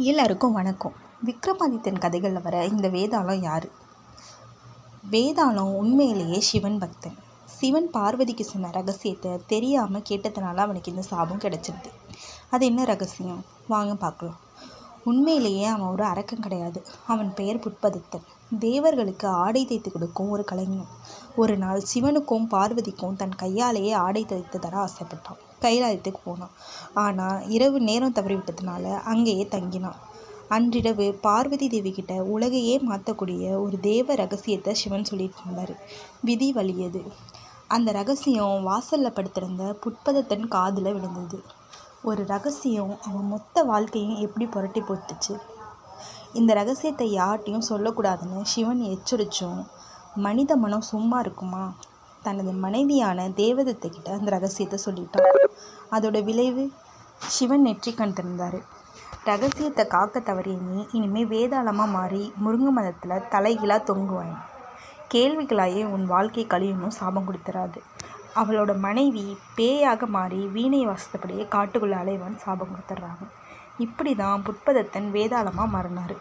எல்லாருக்கும் வணக்கம். விக்ரமாதித்தன் கதைகளில் வர இந்த வேதாளம் யார்? வேதாளம் உண்மையிலேயே சிவன் பக்தன். சிவன் பார்வதிக்கு சொன்ன ரகசியத்தை தெரியாமல் கேட்டதுனால அவனுக்கு இந்த சாபம் கிடைச்சிருது. அது என்ன ரகசியம்? வாங்க பார்க்கலாம். உண்மையிலேயே அவன் ஒரு அரக்கன் கிடையாது. அவன் பெயர் புட்பதத்தன். தேவர்களுக்கு ஆடை தைத்து கொடுக்கும் ஒரு கலைஞன். ஒரு நாள் சிவனுக்கும் பார்வதிக்கும் தன் கையாலேயே ஆடை தைத்து தர ஆசைப்பட்டான். கைலாயத்துக்கு போனான். ஆனால் இரவு நேரம் தவறிவிட்டதுனால அங்கேயே தங்கினான். அன்றிரவு பார்வதி தேவி கிட்ட உலகையே மாற்றக்கூடிய ஒரு தேவ ரகசியத்தை சிவன் சொல்லிட்டு இருந்தார். விதி வலியது. அந்த ரகசியம் வாசலில் படுத்திருந்த புட்பதத்தன் காதில் விழுந்தது. ஒரு ரகசியம் அவன் மொத்த வாழ்க்கையும் எப்படி புரட்டி போட்டுச்சு. இந்த ரகசியத்தை யார்ட்டையும் சொல்லக்கூடாதுன்னு சிவன் எச்சரித்தும் மனித மனம் சும்மா இருக்குமா? தனது மனைவியான தேவதத்தை கிட்ட அந்த ரகசியத்தை சொல்லிட்டான். அதோட விளைவு சிவன் நெற்றிக்கண் திறந்தார். ரகசியத்தை காக்க தவறிய நீ இனிமேல் வேதாளமாக மாறி முருங்கை மதத்தில் தலைகீழாக தொங்குவாய். கேள்விகளாயே உன் வாழ்க்கை கழியணும் சாபம் கொடுத்துறாது. அவளோட மனைவி பேயாக மாறி வீணை வாசித்தபடியே காட்டுக்குள்ளே அலைவான் சாபம் கொடுத்துட்றாங்க. இப்படி தான் புட்பதத்தன் வேதாளமாக மாறினார்.